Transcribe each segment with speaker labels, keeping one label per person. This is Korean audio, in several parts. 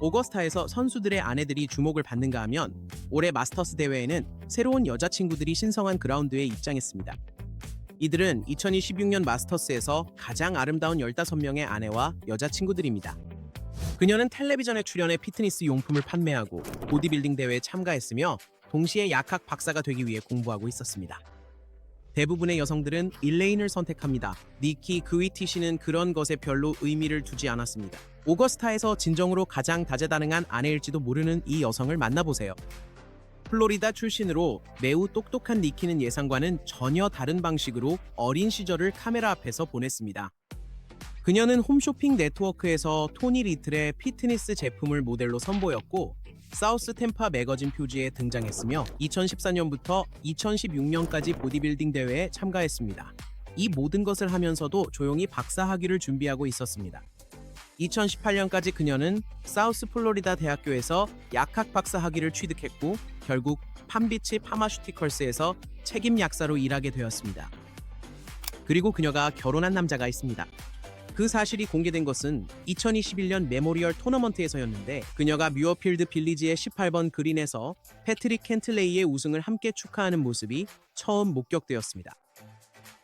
Speaker 1: 오거스타에서 선수들의 아내들이 주목을 받는가 하면 올해 마스터스 대회에는 새로운 여자친구들이 신성한 그라운드에 입장했습니다. 이들은 2026년 마스터스에서 가장 아름다운 15명의 아내와 여자친구들입니다. 그녀는 텔레비전에 출연해 피트니스 용품을 판매하고 보디빌딩 대회에 참가했으며 동시에 약학 박사가 되기 위해 공부하고 있었습니다. 대부분의 여성들은 일레인을 선택합니다. 니키 그위티시는 그런 것에 별로 의미를 두지 않았습니다. 오거스타에서 진정으로 가장 다재다능한 아내일지도 모르는 이 여성을 만나보세요. 플로리다 출신으로 매우 똑똑한 니키는 예상과는 전혀 다른 방식으로 어린 시절을 카메라 앞에서 보냈습니다. 그녀는 홈쇼핑 네트워크에서 토니 리틀의 피트니스 제품을 모델로 선보였고 사우스 템파 매거진 표지에 등장했으며 2014년부터 2016년까지 보디빌딩 대회에 참가했습니다. 이 모든 것을 하면서도 조용히 박사 학위를 준비하고 있었습니다. 2018년까지 그녀는 사우스 플로리다 대학교에서 약학 박사 학위를 취득했고 결국 팜비치 파마슈티컬스에서 책임 약사로 일하게 되었습니다. 그리고 그녀가 결혼한 남자가 있습니다. 그 사실이 공개된 것은 2021년 메모리얼 토너먼트에서였는데 그녀가 뮤어필드 빌리지의 18번 그린에서 패트릭 켄틀레이의 우승을 함께 축하하는 모습이 처음 목격되었습니다.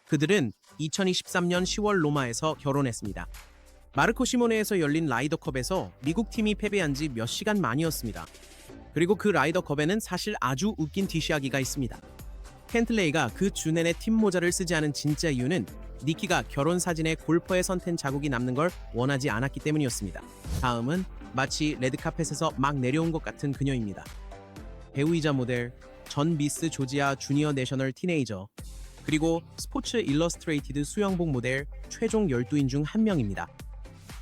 Speaker 1: 그들은 2023년 10월 로마에서 결혼했습니다. 마르코 시모네에서 열린 라이더컵에서 미국 팀이 패배한 지 몇 시간 만이었습니다. 그리고 그 라이더컵에는 사실 아주 웃긴 뒷이야기가 있습니다. 켄틀레이가 그 주내내 팀 모자를 쓰지 않은 진짜 이유는 니키가 결혼 사진에 골퍼의 선텐 자국이 남는 걸 원하지 않았기 때문이었습니다. 다음은 마치 레드카펫에서 막 내려온 것 같은 그녀입니다. 배우이자 모델, 전 미스 조지아 주니어 내셔널 티네이저, 그리고 스포츠 일러스트레이티드 수영복 모델 최종 12인 중 한 명입니다.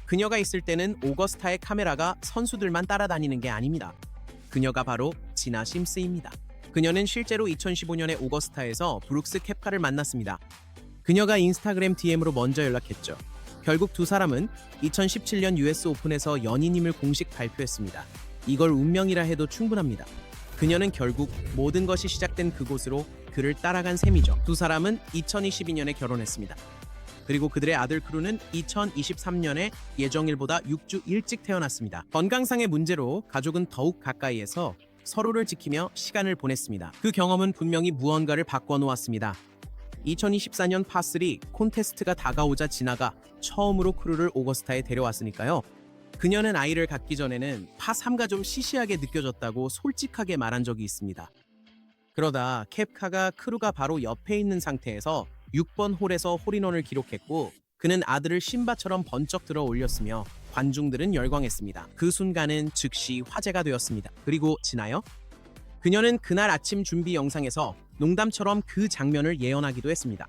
Speaker 1: 그녀가 있을 때는 오거스타의 카메라가 선수들만 따라다니는 게 아닙니다. 그녀가 바로 지나 심스입니다. 그녀는 실제로 2015년에 오거스타에서 브룩스 캡카를 만났습니다. 그녀가 인스타그램 DM으로 먼저 연락했죠. 결국 두 사람은 2017년 US 오픈에서 연인임을 공식 발표했습니다. 이걸 운명이라 해도 충분합니다. 그녀는 결국 모든 것이 시작된 그곳으로 그를 따라간 셈이죠. 두 사람은 2022년에 결혼했습니다. 그리고 그들의 아들 크루는 2023년에 예정일보다 6주 일찍 태어났습니다. 건강상의 문제로 가족은 더욱 가까이에서 서로를 지키며 시간을 보냈습니다. 그 경험은 분명히 무언가를 바꿔놓았습니다. 2024년 파3 콘테스트가 다가오자 지나가 처음으로 크루를 오거스타에 데려왔으니까요. 그녀는 아이를 갖기 전에는 파3가 좀 시시하게 느껴졌다고 솔직하게 말한 적이 있습니다. 그러다 캡카가 크루가 바로 옆에 있는 상태에서 6번 홀에서 홀인원을 기록했고 그는 아들을 신바처럼 번쩍 들어 올렸으며 관중들은 열광했습니다. 그 순간은 즉시 화제가 되었습니다. 그리고 지나요? 그녀는 그날 아침 준비 영상에서 농담처럼 그 장면을 예언하기도 했습니다.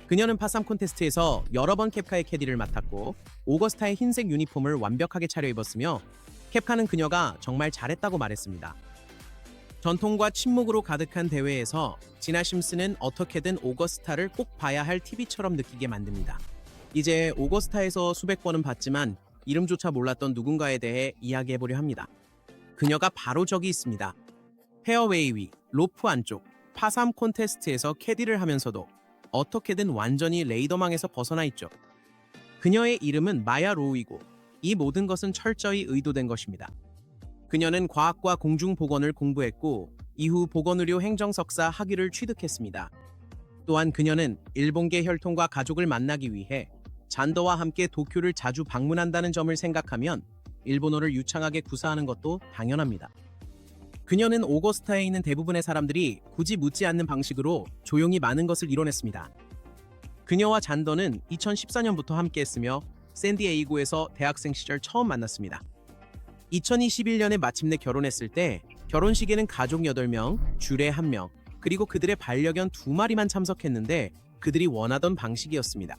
Speaker 1: 그녀는 파3 콘테스트에서 여러 번 캡카의 캐디를 맡았고 오거스타의 흰색 유니폼을 완벽하게 차려입었으며 캡카는 그녀가 정말 잘했다고 말했습니다. 전통과 침묵으로 가득한 대회에서 지나 심스는 어떻게든 오거스타를 꼭 봐야 할 TV처럼 느끼게 만듭니다. 이제 오거스타에서 수백 번은 봤지만 이름조차 몰랐던 누군가에 대해 이야기해보려 합니다. 그녀가 바로 저기 있습니다. 페어웨이 위, 로프 안쪽, 파3 콘테스트에서 캐디를 하면서도 어떻게든 완전히 레이더망에서 벗어나 있죠. 그녀의 이름은 마야 로우이고 이 모든 것은 철저히 의도된 것입니다. 그녀는 과학과 공중보건을 공부했고 이후 보건의료 행정석사 학위를 취득했습니다. 또한 그녀는 일본계 혈통과 가족을 만나기 위해 잔더와 함께 도쿄를 자주 방문한다는 점을 생각하면 일본어를 유창하게 구사하는 것도 당연합니다. 그녀는 오거스타에 있는 대부분의 사람들이 굳이 묻지 않는 방식으로 조용히 많은 것을 이뤄냈습니다. 그녀와 잔더는 2014년부터 함께했으며 샌디에이고에서 대학생 시절 처음 만났습니다. 2021년에 마침내 결혼했을 때 결혼식에는 가족 8명, 주례 1명, 그리고 그들의 반려견 2마리만 참석했는데 그들이 원하던 방식이었습니다.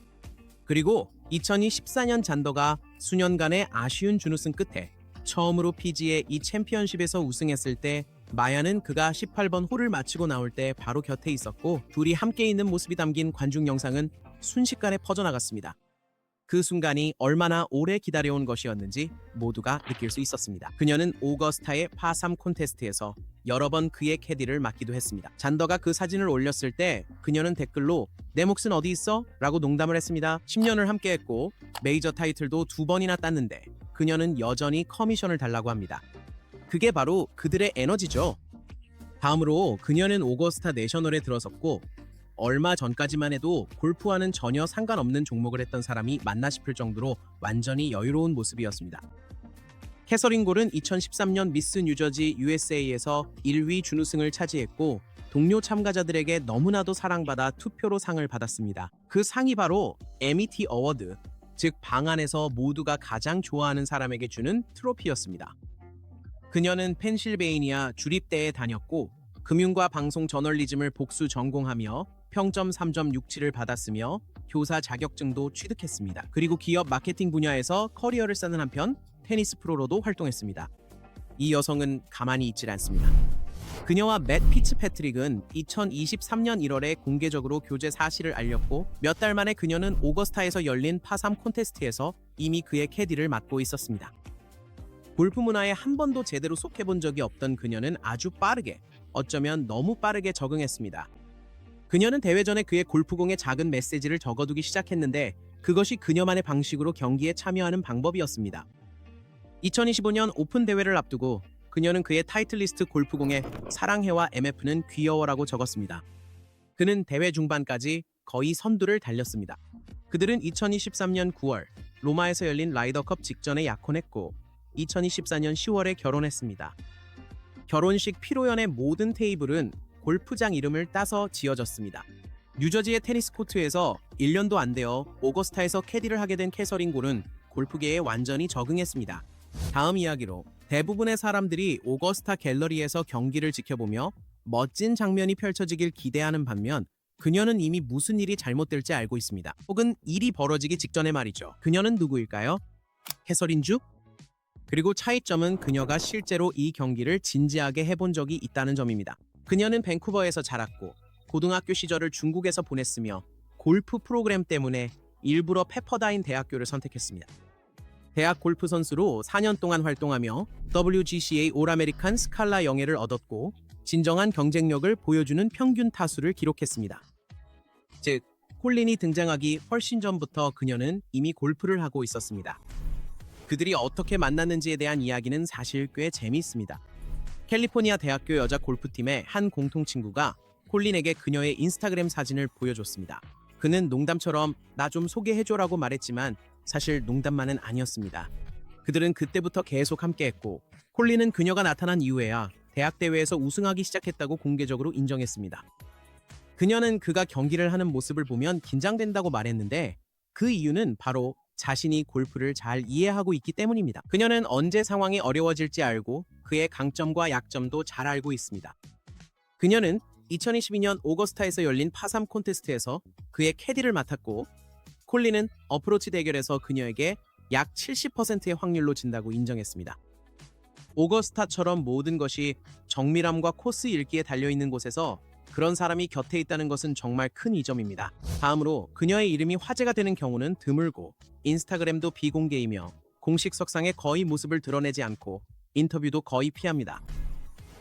Speaker 1: 그리고 2014년 잔더가 수년간의 아쉬운 준우승 끝에 처음으로 PGA 이 챔피언십에서 우승했을 때 마야는 그가 18번 홀을 마치고 나올 때 바로 곁에 있었고 둘이 함께 있는 모습이 담긴 관중 영상은 순식간에 퍼져나갔습니다. 그 순간이 얼마나 오래 기다려온 것이었는지 모두가 느낄 수 있었습니다. 그녀는 오거스타의 파3 콘테스트에서 여러 번 그의 캐디를 맡기도 했습니다. 잔더가 그 사진을 올렸을 때 그녀는 댓글로 "내 몫은 어디 있어?" 라고 농담을 했습니다. 10년을 함께했고 메이저 타이틀도 2번이나 땄는데 그녀는 여전히 커미션을 달라고 합니다. 그게 바로 그들의 에너지죠. 다음으로 그녀는 오거스타 내셔널에 들어섰고 얼마 전까지만 해도 골프와는 전혀 상관없는 종목을 했던 사람이 맞나 싶을 정도로 완전히 여유로운 모습이었습니다. 캐서린 골은 2013년 미스 뉴저지 USA에서 1위 준우승을 차지했고 동료 참가자들에게 너무나도 사랑받아 투표로 상을 받았습니다. 그 상이 바로 MET 어워드, 즉 방 안에서 모두가 가장 좋아하는 사람에게 주는 트로피였습니다. 그녀는 펜실베이니아 주립대에 다녔고 금융과 방송 저널리즘을 복수 전공하며 평점 3.67을 받았으며 교사 자격증도 취득했습니다. 그리고 기업 마케팅 분야에서 커리어를 쌓는 한편 테니스 프로로도 활동했습니다. 이 여성은 가만히 있질 않습니다. 그녀와 맷 피츠패트릭은 2023년 1월에 공개적으로 교제 사실을 알렸고 몇 달 만에 그녀는 오거스타에서 열린 파3 콘테스트에서 이미 그의 캐디를 맡고 있었습니다. 골프 문화에 한 번도 제대로 속해본 적이 없던 그녀는 아주 빠르게, 어쩌면 너무 빠르게 적응했습니다. 그녀는 대회 전에 그의 골프공에 작은 메시지를 적어두기 시작했는데 그것이 그녀만의 방식으로 경기에 참여하는 방법이었습니다. 2025년 오픈 대회를 앞두고 그녀는 그의 타이틀리스트 골프공에 사랑해와 MF는 귀여워라고 적었습니다. 그는 대회 중반까지 거의 선두를 달렸습니다. 그들은 2023년 9월 로마에서 열린 라이더컵 직전에 약혼했고 2024년 10월에 결혼했습니다. 결혼식 피로연의 모든 테이블은 골프장 이름을 따서 지어졌습니다. 뉴저지의 테니스 코트에서 1년도 안 되어 오거스타에서 캐디를 하게 된 캐서린 골은 골프계에 완전히 적응했습니다. 다음 이야기로 대부분의 사람들이 오거스타 갤러리에서 경기를 지켜보며 멋진 장면이 펼쳐지길 기대하는 반면 그녀는 이미 무슨 일이 잘못될지 알고 있습니다. 혹은 일이 벌어지기 직전에 말이죠. 그녀는 누구일까요? 캐서린 주? 그리고 차이점은 그녀가 실제로 이 경기를 진지하게 해본 적이 있다는 점입니다. 그녀는 밴쿠버에서 자랐고 고등학교 시절을 중국에서 보냈으며 골프 프로그램 때문에 일부러 페퍼다인 대학교를 선택했습니다. 대학 골프 선수로 4년 동안 활동하며 WGCA 올 아메리칸 스칼라 영예를 얻었고 진정한 경쟁력을 보여주는 평균 타수를 기록했습니다. 즉, 콜린이 등장하기 훨씬 전부터 그녀는 이미 골프를 하고 있었습니다. 그들이 어떻게 만났는지에 대한 이야기는 사실 꽤 재미있습니다. 캘리포니아 대학교 여자 골프팀의 한 공통 친구가 콜린에게 그녀의 인스타그램 사진을 보여줬습니다. 그는 농담처럼 나 좀 소개해줘라고 말했지만 사실 농담만은 아니었습니다. 그들은 그때부터 계속 함께했고 콜린은 그녀가 나타난 이후에야 대학 대회에서 우승하기 시작했다고 공개적으로 인정했습니다. 그녀는 그가 경기를 하는 모습을 보면 긴장된다고 말했는데 그 이유는 바로 자신이 골프를 잘 이해하고 있기 때문입니다. 그녀는 언제 상황이 어려워질지 알고 그의 강점과 약점도 잘 알고 있습니다. 그녀는 2022년 오거스타에서 열린 파3 콘테스트에서 그의 캐디를 맡았고 콜린은 어프로치 대결에서 그녀에게 약 70%의 확률로 진다고 인정했습니다. 오거스타처럼 모든 것이 정밀함과 코스 읽기에 달려있는 곳에서 그런 사람이 곁에 있다는 것은 정말 큰 이점입니다. 다음으로 그녀의 이름이 화제가 되는 경우는 드물고 인스타그램도 비공개이며 공식 석상에 거의 모습을 드러내지 않고 인터뷰도 거의 피합니다.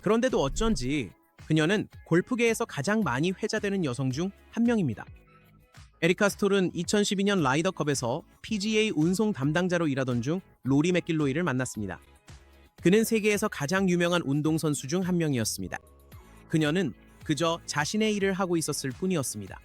Speaker 1: 그런데도 어쩐지 그녀는 골프계에서 가장 많이 회자되는 여성 중 한 명입니다. 에리카 스톨은 2012년 라이더컵에서 PGA 운송 담당자로 일하던 중 로리 맥길로이를 만났습니다. 그는 세계에서 가장 유명한 운동선수 중 한 명이었습니다. 그녀는 그저 자신의 일을 하고 있었을 뿐이었습니다.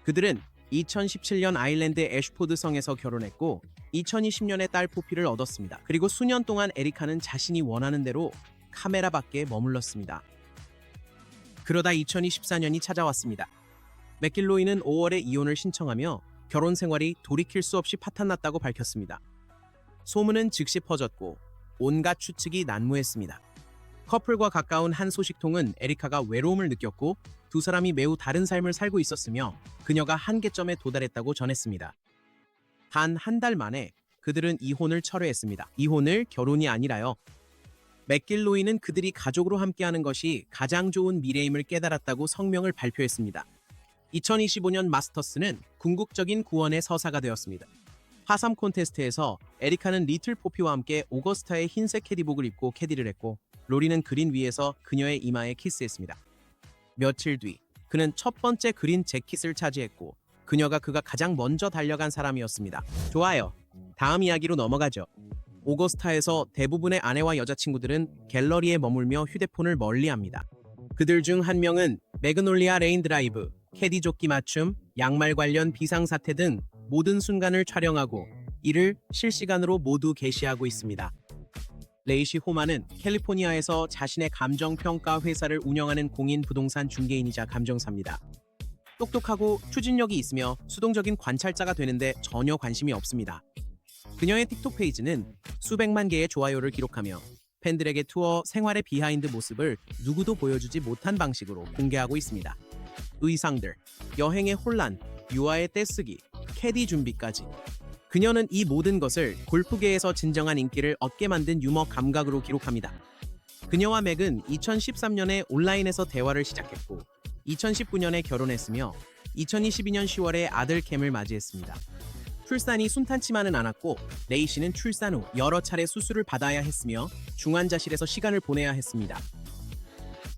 Speaker 1: 그들은 2017년 아일랜드 애슈포드 성에서 결혼했고 2020년에 딸 포피를 얻었습니다. 그리고 수년 동안 에리카는 자신이 원하는 대로 카메라 밖에 머물렀습니다. 그러다 2024년이 찾아왔습니다. 맥길로이는 5월에 이혼을 신청하며 결혼 생활이 돌이킬 수 없이 파탄났다고 밝혔습니다. 소문은 즉시 퍼졌고 온갖 추측이 난무했습니다. 커플과 가까운 한 소식통은 에리카가 외로움을 느꼈고 두 사람이 매우 다른 삶을 살고 있었으며 그녀가 한계점에 도달했다고 전했습니다. 단 한 달 만에 그들은 이혼을 철회했습니다. 이혼을 결혼이 아니라요. 맥길로이는 그들이 가족으로 함께하는 것이 가장 좋은 미래임을 깨달았다고 성명을 발표했습니다. 2025년 마스터스는 궁극적인 구원의 서사가 되었습니다. 파3 콘테스트에서 에리카는 리틀 포피와 함께 오거스타의 흰색 캐디복을 입고 캐디를 했고 로리는 그린 위에서 그녀의 이마에 키스했습니다. 며칠 뒤 그는 첫 번째 그린 재킷을 차지했고 그가 가장 먼저 달려간 사람이었습니다. 좋아요. 다음 이야기로 넘어가죠. 오거스타에서 대부분의 아내와 여자친구들은 갤러리에 머물며 휴대폰을 멀리합니다. 그들 중 한 명은 매그놀리아 레인 드라이브, 캐디 조끼 맞춤, 양말 관련 비상사태 등 모든 순간을 촬영하고 이를 실시간으로 모두 게시하고 있습니다. 레이시 호마는 캘리포니아에서 자신의 감정평가 회사를 운영하는 공인 부동산 중개인이자 감정사입니다. 똑똑하고 추진력이 있으며 수동적인 관찰자가 되는데 전혀 관심이 없습니다. 그녀의 틱톡 페이지는 수백만 개의 좋아요를 기록하며 팬들에게 투어 생활의 비하인드 모습을 누구도 보여주지 못한 방식으로 공개하고 있습니다. 의상들, 여행의 혼란, 유아의 떼쓰기, 캐디 준비까지. 그녀는 이 모든 것을 골프계에서 진정한 인기를 얻게 만든 유머 감각으로 기록합니다. 그녀와 맥은 2013년에 온라인에서 대화를 시작했고 2019년에 결혼했으며 2022년 10월에 아들 캠을 맞이했습니다. 출산이 순탄치만은 않았고 레이시는 출산 후 여러 차례 수술을 받아야 했으며 중환자실에서 시간을 보내야 했습니다.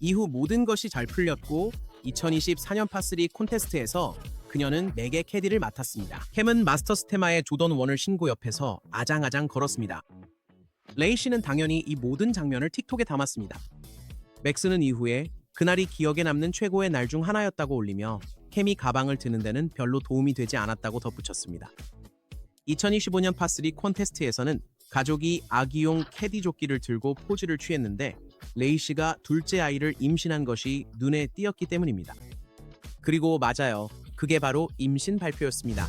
Speaker 1: 이후 모든 것이 잘 풀렸고 2024년 파3 콘테스트에서 그녀는 맥의 캐디를 맡았습니다. 캠은 마스터스 테마의 조던 1을 신고 옆에서 아장아장 걸었습니다. 레이시는 당연히 이 모든 장면을 틱톡에 담았습니다. 맥스는 이후에 그날이 기억에 남는 최고의 날 중 하나였다고 올리며 캠이 가방을 드는 데는 별로 도움이 되지 않았다고 덧붙였습니다. 2025년 파3 콘테스트에서는 가족이 아기용 캐디 조끼를 들고 포즈를 취했는데 레이시가 둘째 아이를 임신한 것이 눈에 띄었기 때문입니다. 그리고 맞아요. 그게 바로 임신 발표였습니다.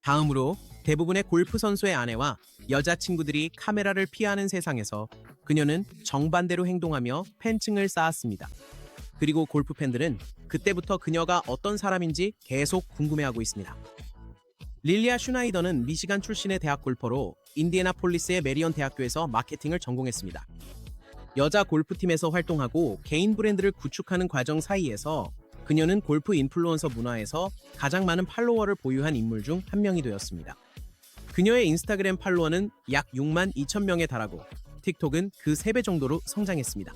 Speaker 1: 다음으로 대부분의 골프 선수의 아내와 여자친구들이 카메라를 피하는 세상에서 그녀는 정반대로 행동하며 팬층을 쌓았습니다. 그리고 골프 팬들은 그때부터 그녀가 어떤 사람인지 계속 궁금해하고 있습니다. 릴리아 슈나이더는 미시간 출신의 대학 골퍼로 인디애나폴리스의 메리언 대학교에서 마케팅을 전공했습니다. 여자 골프팀에서 활동하고 개인 브랜드를 구축하는 과정 사이에서 그녀는 골프 인플루언서 문화에서 가장 많은 팔로워를 보유한 인물 중 한 명이 되었습니다. 그녀의 인스타그램 팔로워는 약 6만 2천 명에 달하고 틱톡은 그 3배 정도로 성장했습니다.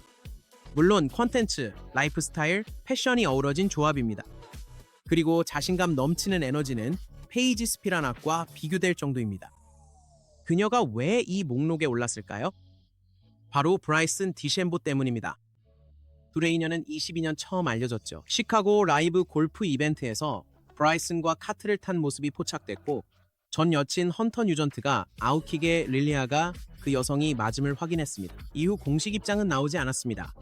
Speaker 1: 물론 콘텐츠, 라이프스타일, 패션이 어우러진 조합입니다. 그리고 자신감 넘치는 에너지는 페이지 스피라낙과 비교될 정도입니다. 그녀가 왜 이 목록에 올랐을까요? 바로 브라이슨 디셈보 때문입니다. 둘의 인연은 22년 처음 알려졌죠. 시카고 라이브 골프 이벤트에서 브라이슨과 카트를 탄 모습이 포착됐고 전 여친 헌터 뉴전트가 아웃킥에 릴리아가 그 여성이 맞음을 확인했습니다. 이후 공식 입장은 나오지 않았습니다.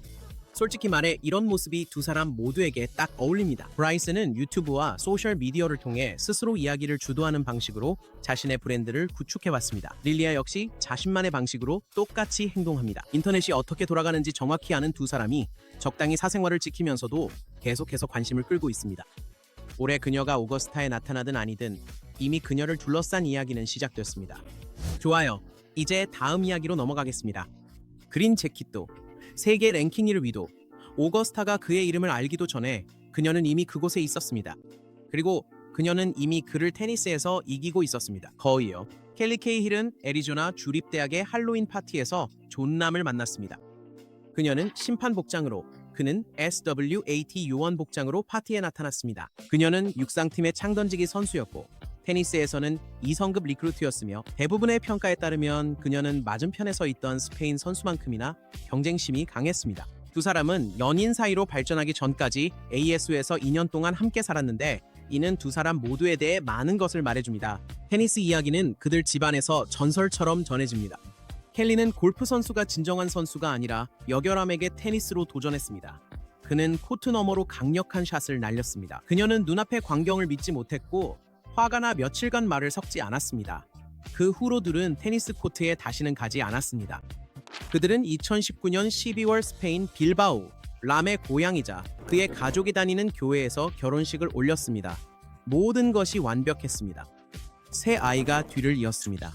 Speaker 1: 솔직히 말해 이런 모습이 두 사람 모두에게 딱 어울립니다. 브라이슨은 유튜브와 소셜 미디어를 통해 스스로 이야기를 주도하는 방식으로 자신의 브랜드를 구축해왔습니다. 릴리아 역시 자신만의 방식으로 똑같이 행동합니다. 인터넷이 어떻게 돌아가는지 정확히 아는 두 사람이 적당히 사생활을 지키면서도 계속해서 관심을 끌고 있습니다. 올해 그녀가 오거스타에 나타나든 아니든 이미 그녀를 둘러싼 이야기는 시작됐습니다. 좋아요. 이제 다음 이야기로 넘어가겠습니다. 그린 재킷도 세계 랭킹 1위 위도 오거스타가 그의 이름을 알기도 전에 그녀는 이미 그곳에 있었습니다. 그리고 그녀는 이미 그를 테니스에서 이기고 있었습니다. 거의요. 켈리 케이힐은 애리조나 주립대학의 할로윈 파티에서 존남을 만났습니다. 그녀는 심판 복장으로, 그는 SWAT 요원 복장으로 파티에 나타났습니다. 그녀는 육상팀의 창던지기 선수였고 테니스에서는 2성급 리크루트였으며 대부분의 평가에 따르면 그녀는 맞은편에 서 있던 스페인 선수만큼이나 경쟁심이 강했습니다. 두 사람은 연인 사이로 발전하기 전까지 ASU에서 2년 동안 함께 살았는데 이는 두 사람 모두에 대해 많은 것을 말해줍니다. 테니스 이야기는 그들 집안에서 전설처럼 전해집니다. 켈리는 골프 선수가 진정한 선수가 아니라 여결함에게 테니스로 도전했습니다. 그는 코트 너머로 강력한 샷을 날렸습니다. 그녀는 눈앞의 광경을 믿지 못했고 화가 나 며칠간 말을 섞지 않았습니다. 그 후로 둘은 테니스 코트에 다시는 가지 않았습니다. 그들은 2019년 12월 스페인 빌바오, 람의 고향이자 그의 가족이 다니는 교회에서 결혼식을 올렸습니다. 모든 것이 완벽했습니다. 새 아이가 뒤를 이었습니다.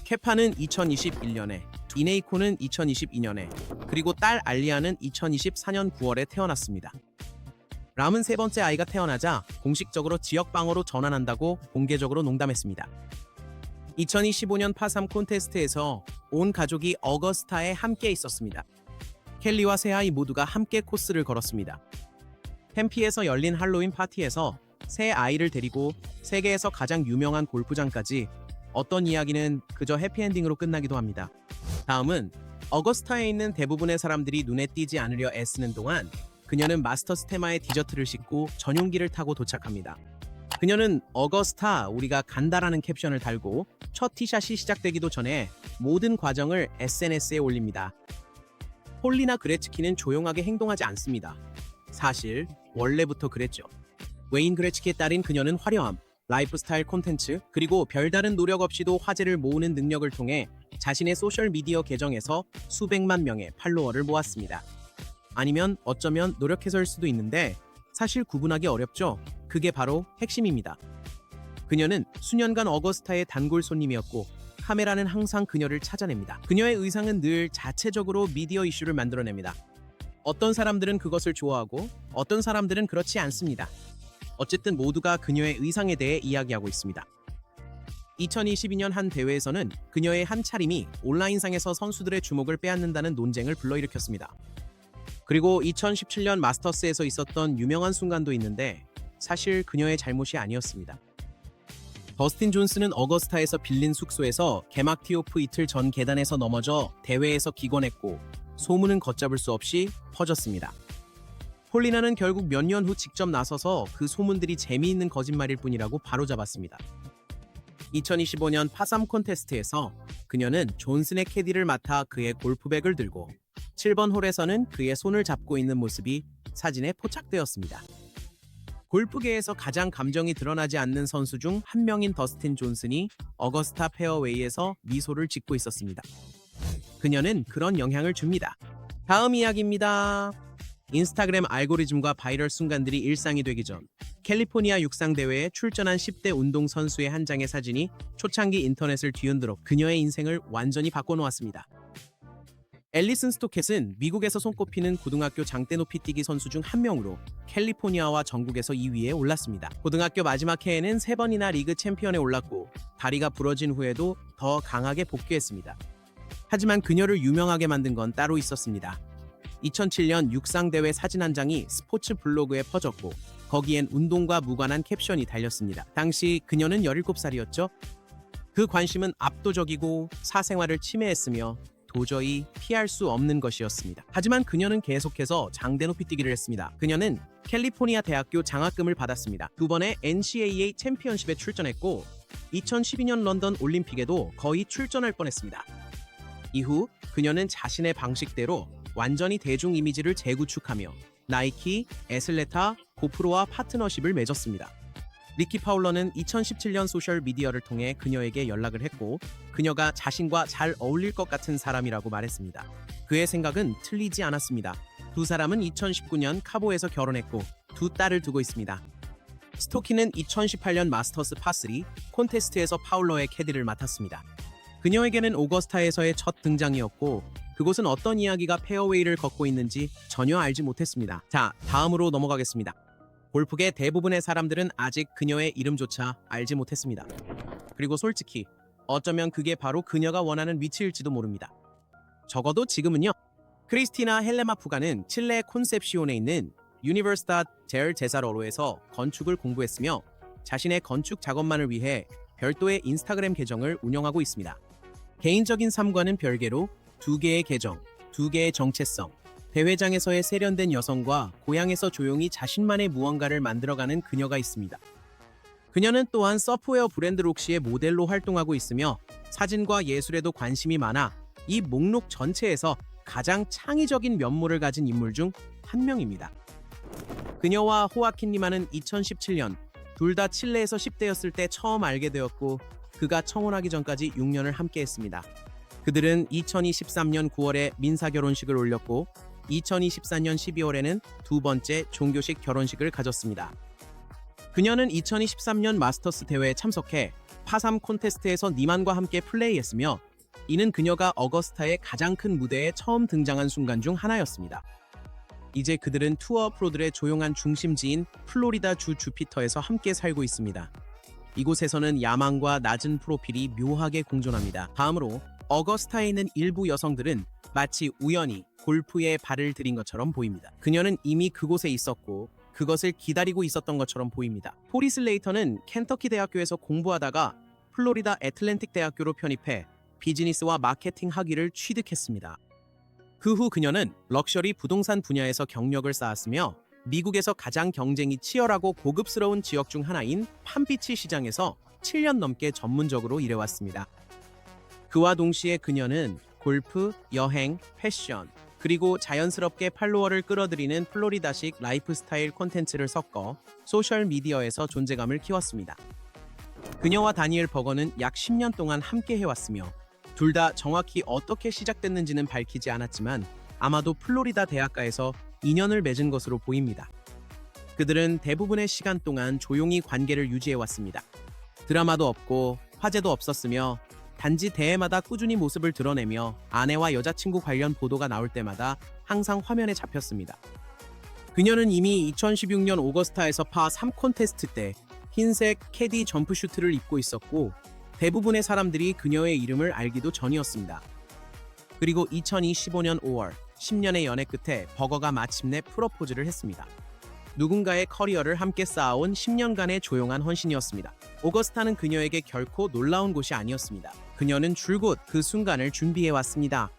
Speaker 1: 케파는 2021년에, 이네이코는 2022년에, 그리고 딸 알리아는 2024년 9월에 태어났습니다. 람은 세 번째 아이가 태어나자 공식적으로 지역 방어로 전환한다고 공개적으로 농담했습니다. 2025년 파3 콘테스트에서 온 가족이 어거스타에 함께 있었습니다. 켈리와 새 아이 모두가 함께 코스를 걸었습니다. 템피에서 열린 할로윈 파티에서 새 아이를 데리고 세계에서 가장 유명한 골프장까지 어떤 이야기는 그저 해피엔딩으로 끝나기도 합니다. 다음은 어거스타에 있는 대부분의 사람들이 눈에 띄지 않으려 애쓰는 동안 그녀는 마스터스 테마의 디저트를 싣고 전용기를 타고 도착합니다. 그녀는 어거스타 우리가 간다라는 캡션을 달고 첫 티샷이 시작되기도 전에 모든 과정을 SNS에 올립니다. 폴리나 그레츠키는 조용하게 행동하지 않습니다. 사실 원래부터 그랬죠. 웨인 그레츠키의 딸인 그녀는 화려함, 라이프스타일 콘텐츠, 그리고 별다른 노력 없이도 화제를 모으는 능력을 통해 자신의 소셜미디어 계정에서 수백만 명의 팔로워를 모았습니다. 아니면 어쩌면 노력해서일 수도 있는데 사실 구분하기 어렵죠. 그게 바로 핵심입니다. 그녀는 수년간 어거스타의 단골 손님이었고 카메라는 항상 그녀를 찾아냅니다. 그녀의 의상은 늘 자체적으로 미디어 이슈를 만들어냅니다. 어떤 사람들은 그것을 좋아하고 어떤 사람들은 그렇지 않습니다. 어쨌든 모두가 그녀의 의상에 대해 이야기하고 있습니다. 2022년 한 대회에서는 그녀의 한 차림이 온라인상에서 선수들의 주목을 빼앗는다는 논쟁을 불러일으켰습니다. 그리고 2017년 마스터스에서 있었던 유명한 순간도 있는데 사실 그녀의 잘못이 아니었습니다. 더스틴 존슨은 어거스타에서 빌린 숙소에서 개막 티오프 이틀 전 계단에서 넘어져 대회에서 기권했고 소문은 걷잡을 수 없이 퍼졌습니다. 폴리나는 결국 몇 년 후 직접 나서서 그 소문들이 재미있는 거짓말일 뿐이라고 바로잡았습니다. 2025년 파3 콘테스트에서 그녀는 존슨의 캐디를 맡아 그의 골프백을 들고 7번 홀에서는 그의 손을 잡고 있는 모습이 사진에 포착되었습니다. 골프계에서 가장 감정이 드러나지 않는 선수 중 한 명인 더스틴 존슨이 어거스타 페어웨이에서 미소를 짓고 있었습니다. 그녀는 그런 영향을 줍니다. 다음 이야기입니다. 인스타그램 알고리즘과 바이럴 순간들이 일상이 되기 전 캘리포니아 육상 대회에 출전한 10대 운동 선수의 한 장의 사진이 초창기 인터넷을 뒤흔들어 그녀의 인생을 완전히 바꿔놓았습니다. 앨리슨 스토켓은 미국에서 손꼽히는 고등학교 장대 높이뛰기 선수 중 한 명으로 캘리포니아와 전국에서 2위에 올랐습니다. 고등학교 마지막 해에는 3번이나 리그 챔피언에 올랐고 다리가 부러진 후에도 더 강하게 복귀했습니다. 하지만 그녀를 유명하게 만든 건 따로 있었습니다. 2007년 육상대회 사진 한 장이 스포츠 블로그에 퍼졌고 거기엔 운동과 무관한 캡션이 달렸습니다. 당시 그녀는 17살이었죠. 그 관심은 압도적이고 사생활을 침해했으며 도저히 피할 수 없는 것이었습니다. 하지만 그녀는 계속해서 장대 높이뛰기를 했습니다. 그녀는 캘리포니아 대학교 장학금을 받았습니다. 2번의 NCAA 챔피언십에 출전했고 2012년 런던 올림픽에도 거의 출전할 뻔했습니다. 이후 그녀는 자신의 방식대로 완전히 대중 이미지를 재구축하며 나이키, 에슬레타, 고프로와 파트너십을 맺었습니다. 리키 파울러는 2017년 소셜미디어를 통해 그녀에게 연락을 했고 그녀가 자신과 잘 어울릴 것 같은 사람이라고 말했습니다. 그의 생각은 틀리지 않았습니다. 두 사람은 2019년 카보에서 결혼했고 두 딸을 두고 있습니다. 스토키는 2018년 마스터스 파3 콘테스트에서 파울러의 캐디를 맡았습니다. 그녀에게는 오거스타에서의 첫 등장이었고 그곳은 어떤 이야기가 페어웨이를 걷고 있는지 전혀 알지 못했습니다. 자, 다음으로 넘어가겠습니다. 골프계 대부분의 사람들은 아직 그녀의 이름조차 알지 못했습니다. 그리고 솔직히 어쩌면 그게 바로 그녀가 원하는 위치일지도 모릅니다. 적어도 지금은요. 크리스티나 헬레마푸가는 칠레 콘셉시온에 있는 유니버시다 델 제사로로에서 건축을 공부했으며 자신의 건축 작업만을 위해 별도의 인스타그램 계정을 운영하고 있습니다. 개인적인 삶과는 별개로 2개의 계정, 2개의 정체성, 대회장에서의 세련된 여성과 고향에서 조용히 자신만의 무언가를 만들어가는 그녀가 있습니다. 그녀는 또한 서프웨어 브랜드 록시의 모델로 활동하고 있으며 사진과 예술에도 관심이 많아 이 목록 전체에서 가장 창의적인 면모를 가진 인물 중 한 명입니다. 그녀와 호아킨 리마는 2017년 둘 다 칠레에서 10대였을 때 처음 알게 되었고 그가 청혼하기 전까지 6년을 함께했습니다. 그들은 2023년 9월에 민사 결혼식을 올렸고 2024년 12월에는 두 번째 종교식 결혼식을 가졌습니다. 그녀는 2023년 마스터스 대회에 참석해 파3 콘테스트에서 니만과 함께 플레이했으며 이는 그녀가 어거스타의 가장 큰 무대에 처음 등장한 순간 중 하나였습니다. 이제 그들은 투어 프로들의 조용한 중심지인 플로리다 주 주피터에서 함께 살고 있습니다. 이곳에서는 야망과 낮은 프로필이 묘하게 공존합니다. 다음으로 어거스타에 있는 일부 여성들은 마치 우연히 골프에 발을 들인 것처럼 보입니다. 그녀는 이미 그곳에 있었고 그것을 기다리고 있었던 것처럼 보입니다. 포리 슬레이터는 켄터키 대학교에서 공부하다가 플로리다 애틀랜틱 대학교로 편입해 비즈니스와 마케팅 학위를 취득했습니다. 그 후 그녀는 럭셔리 부동산 분야에서 경력을 쌓았으며 미국에서 가장 경쟁이 치열하고 고급스러운 지역 중 하나인 팜비치 시장에서 7년 넘게 전문적으로 일해왔습니다. 그와 동시에 그녀는 골프, 여행, 패션, 그리고 자연스럽게 팔로워를 끌어들이는 플로리다식 라이프스타일 콘텐츠를 섞어 소셜미디어에서 존재감을 키웠습니다. 그녀와 다니엘 버거는 약 10년 동안 함께 해왔으며 둘 다 정확히 어떻게 시작됐는지는 밝히지 않았지만 아마도 플로리다 대학가에서 인연을 맺은 것으로 보입니다. 그들은 대부분의 시간 동안 조용히 관계를 유지해왔습니다. 드라마도 없고 화제도 없었으며 단지 대회마다 꾸준히 모습을 드러내며 아내와 여자친구 관련 보도가 나올 때마다 항상 화면에 잡혔습니다. 그녀는 이미 2016년 오거스타에서 파3 콘테스트 때 흰색 캐디 점프슈트를 입고 있었고 대부분의 사람들이 그녀의 이름을 알기도 전이었습니다. 그리고 2025년 5월 10년의 연애 끝에 버거가 마침내 프러포즈를 했습니다. 누군가의 커리어를 함께 쌓아온 10년간의 조용한 헌신이었습니다. 오거스타는 그녀에게 결코 놀라운 곳이 아니었습니다. 그녀는 줄곧 그 순간을 준비해왔습니다.